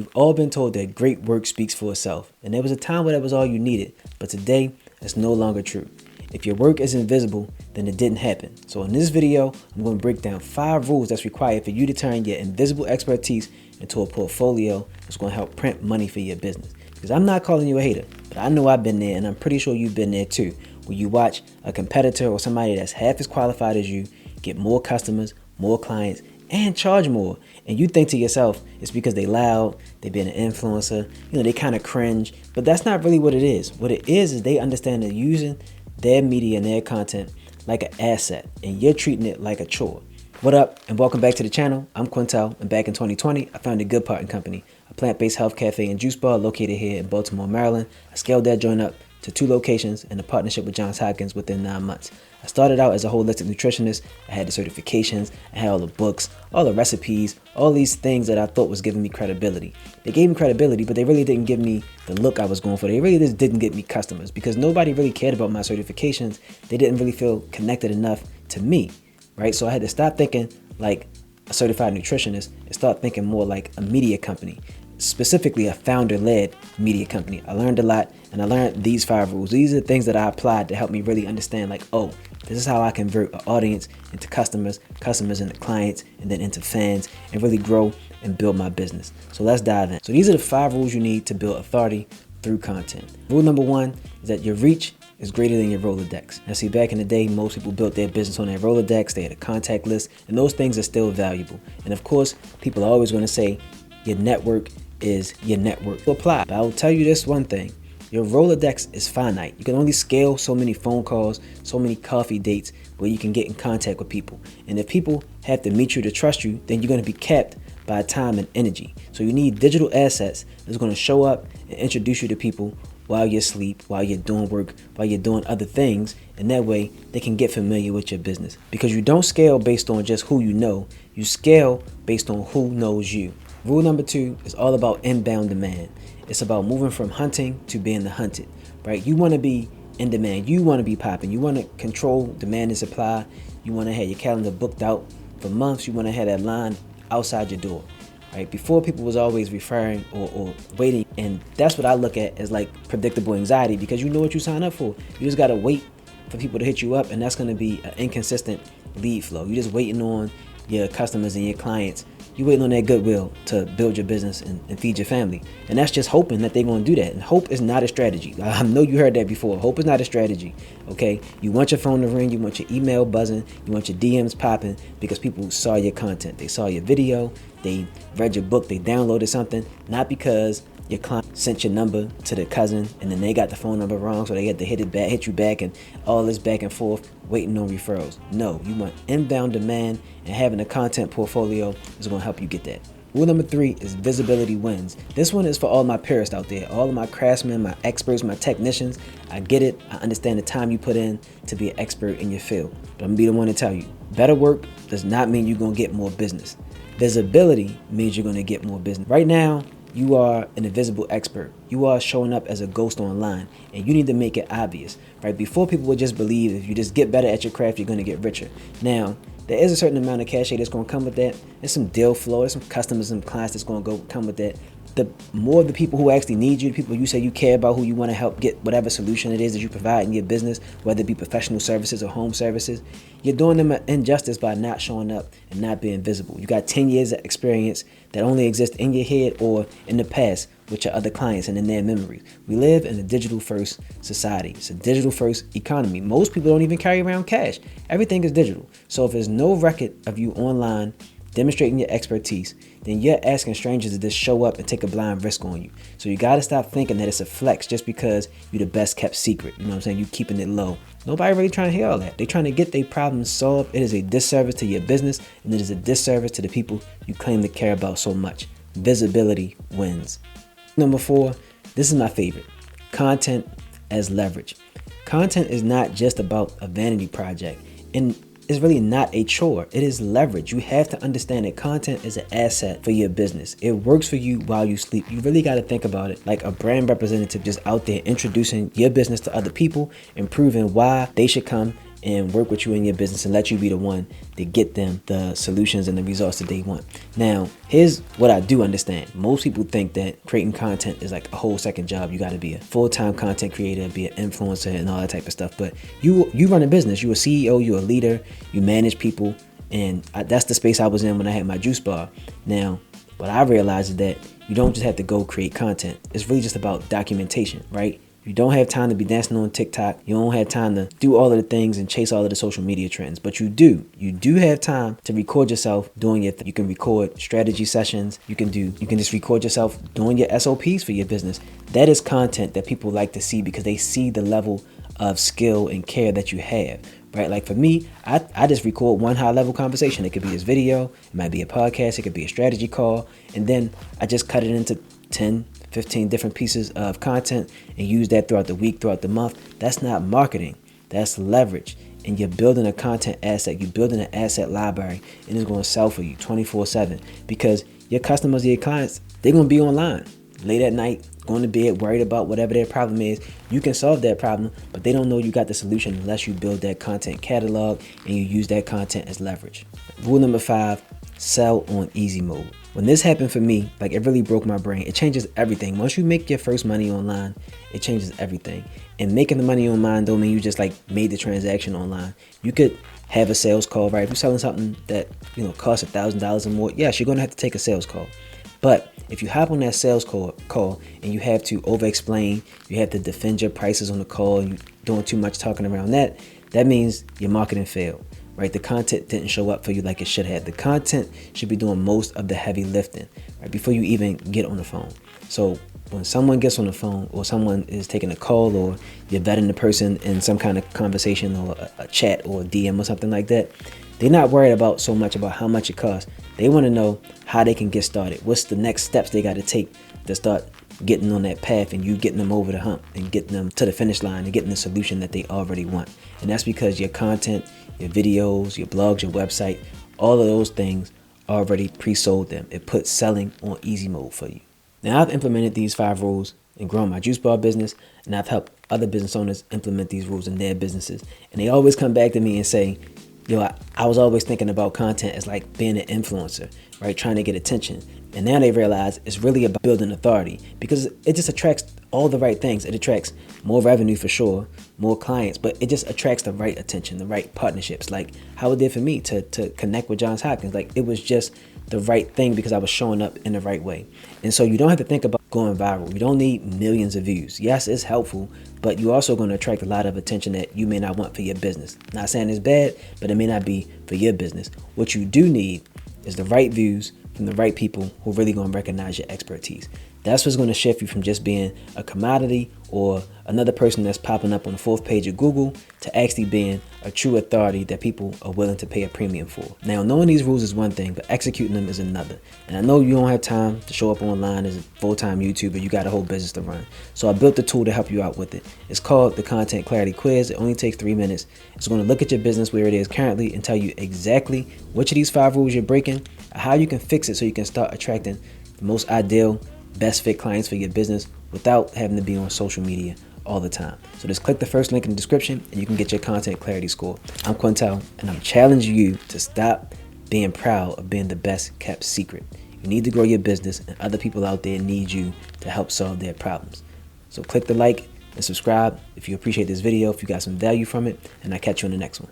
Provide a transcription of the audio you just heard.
We've all been told that great work speaks for itself, and there was a time where that was all you needed, but today, that's no longer true. If your work is invisible, then it didn't happen. So in this video, I'm going to break down 5 rules that's required for you to turn your invisible expertise into a portfolio that's going to help print money for your business. Because I'm not calling you a hater, but I know I've been there, and I'm pretty sure you've been there too, where you watch a competitor or somebody that's half as qualified as you get more customers, more clients, and charge more. And you think to yourself, it's because they loud, they been an influencer, they kind of cringe. But that's not really what it is. What it is they understand that using their media and their content like an asset, and you're treating it like a chore. What up, and welcome back to the channel. I'm Quintel, and back in 2020, I founded Good Part & Company, a plant-based health cafe and juice bar located here in Baltimore, Maryland. I scaled that joint up to 2 locations in a partnership with Johns Hopkins within 9 months. I started out as a holistic nutritionist. I had the certifications, I had all the books, all the recipes, all these things that I thought was giving me credibility. They gave me credibility, but they really didn't give me the look I was going for. They really just didn't get me customers because nobody really cared about my certifications. They didn't really feel connected enough to me, right? So I had to stop thinking like a certified nutritionist and start thinking more like a media company, specifically a founder-led media company. I learned a lot, and I learned these 5 rules. These are the things that I applied to help me really understand, like, oh, this is how I convert an audience into customers into clients, and then into fans, and really grow and build my business. So let's dive in. So these are the 5 rules you need to build authority through content. Rule number 1 is that your reach is greater than your Rolodex. Now see, back in the day, most people built their business on their Rolodex. They had a contact list, and those things are still valuable. And of course, people are always going to say your network is your network to apply. But I will tell you this one thing. Your Rolodex is finite. You can only scale so many phone calls, so many coffee dates where you can get in contact with people. And if people have to meet you to trust you, then you're going to be capped by time and energy. So you need digital assets that's going to show up and introduce you to people while you're asleep, while you're doing work, while you're doing other things. And that way they can get familiar with your business. Because you don't scale based on just who you know. You scale based on who knows you. Rule number 2 is all about inbound demand. It's about moving from hunting to being the hunted, right? You want to be in demand. You want to be popping. You want to control demand and supply. You want to have your calendar booked out for months. You want to have that line outside your door, right? Before, people was always referring or waiting. And that's what I look at as like predictable anxiety, because you know what you sign up for. You just got to wait for people to hit you up, and that's going to be an inconsistent lead flow. You're just waiting on your customers and your clients. You waiting on that goodwill to build your business and feed your family. And that's just hoping that they're going to do that. And hope is not a strategy. I know you heard that before. Hope is not a strategy, okay? You want your phone to ring. You want your email buzzing. You want your DMs popping because people saw your content. They saw your video. They read your book. They downloaded something. Not because your client sent your number to the cousin and then they got the phone number wrong, so they had to hit you back, and all this back and forth waiting on referrals. No, you want inbound demand, and having a content portfolio is going to help you get that. Rule number 3 is visibility wins. This one is for all my purists out there, all of my craftsmen, my experts, my technicians. I get it. I understand the time you put in to be an expert in your field. But I'm going to be the one to tell you, better work does not mean you're going to get more business. Visibility means you're going to get more business. Right now, you are an invisible expert. You are showing up as a ghost online, and you need to make it obvious, right? Before, people would just believe if you just get better at your craft, you're going to get richer. Now, there is a certain amount of cachet that's going to come with that. There's some deal flow. There's some customers and clients that's going to come with that. The more the people who actually need you, the people you say you care about, who you want to help get whatever solution it is that you provide in your business, whether it be professional services or home services, you're doing them an injustice by not showing up and not being visible. You got 10 years of experience that only exists in your head or in the past with your other clients and in their memories. We live in a digital-first society. It's a digital-first economy. Most people don't even carry around cash. Everything is digital. So if there's no record of you online demonstrating your expertise, then you're asking strangers to just show up and take a blind risk on you. So you got to stop thinking that it's a flex just because you're the best kept secret. You know what I'm saying? You keeping it low. Nobody really trying to hear all that. They're trying to get their problems solved. It is a disservice to your business, and it is a disservice to the people you claim to care about so much. Visibility wins. Number 4, this is my favorite. Content as leverage. Content is not just about a vanity project, and it's really not a chore. It is leverage. You have to understand that content is an asset for your business. It works for you while you sleep. You really got to think about it like a brand representative just out there introducing your business to other people and proving why they should come and work with you in your business and let you be the one to get them the solutions and the results that they want. Now, here's what I do understand. Most people think that creating content is like a whole second job. You got to be a full-time content creator, be an influencer and all that type of stuff. But you run a business. You're a CEO, you're a leader, you manage people. And that's the space I was in when I had my juice bar. Now, what I realized is that you don't just have to go create content. It's really just about documentation, right? You don't have time to be dancing on TikTok. You don't have time to do all of the things and chase all of the social media trends, but you do have time to record yourself doing your thing. You can record strategy sessions. You can just record yourself doing your SOPs for your business. That is content that people like to see because they see the level of skill and care that you have, right? Like for me, I just record one high level conversation. It could be this video, it might be a podcast, it could be a strategy call, and then I just cut it into 10, 15 different pieces of content and use that throughout the week, throughout the month. That's not marketing, that's leverage. And you're building a content asset, you're building an asset library, and it's going to sell for you 24/7 because your customers, your clients, they're going to be online late at night, going to bed, worried about whatever their problem is. You can solve that problem, but they don't know you got the solution unless you build that content catalog and you use that content as leverage. Rule number 5, sell on easy mode. When this happened for me, like it really broke my brain. It changes everything. Once you make your first money online, it changes everything. And making the money online don't mean you just like made the transaction online. You could have a sales call, right? If you're selling something that, costs $1,000 or more, yes, you're gonna have to take a sales call. But if you hop on that sales call and you have to over-explain, you have to defend your prices on the call, and you're doing too much talking around that means your marketing failed, right? The content didn't show up for you like it should have. The content should be doing most of the heavy lifting, right, before you even get on the phone. So when someone gets on the phone or someone is taking a call or you're vetting the person in some kind of conversation or a chat or a DM or something like that, they're not worried about so much about how much it costs. They want to know how they can get started. What's the next steps they got to take to start getting on that path and you getting them over the hump and getting them to the finish line and getting the solution that they already want. And that's because your content, your videos, your blogs, your website, all of those things already pre-sold them. It puts selling on easy mode for you. Now I've implemented these 5 rules and grown my juice bar business, and I've helped other business owners implement these rules in their businesses. And they always come back to me and say, I was always thinking about content as like being an influencer, right? Trying to get attention. And now they realize it's really about building authority because it just attracts all the right things. It attracts more revenue for sure, more clients, but it just attracts the right attention, the right partnerships. Like how it did for me to connect with Johns Hopkins. Like it was just the right thing because I was showing up in the right way. And so you don't have to think about going viral. You don't need millions of views. Yes, it's helpful, but you're also going to attract a lot of attention that you may not want for your business. Not saying it's bad, but it may not be for your business. What you do need is the right views from the right people who are really going to recognize your expertise. That's what's going to shift you from just being a commodity or another person that's popping up on the 4th page of Google to actually being a true authority that people are willing to pay a premium for. Now, knowing these rules is one thing, but executing them is another. And I know you don't have time to show up online as a full-time YouTuber. You got a whole business to run. So I built a tool to help you out with it. It's called the Content Clarity Quiz. It only takes 3 minutes. It's going to look at your business where it is currently and tell you exactly which of these 5 rules you're breaking, how you can fix it so you can start attracting the most ideal, best fit clients for your business without having to be on social media all the time. So just click the first link in the description and you can get your content clarity score. I'm Quintel and I'm challenging you to stop being proud of being the best kept secret. You need to grow your business and other people out there need you to help solve their problems. So click the like and subscribe if you appreciate this video, if you got some value from it, and I'll catch you in the next one.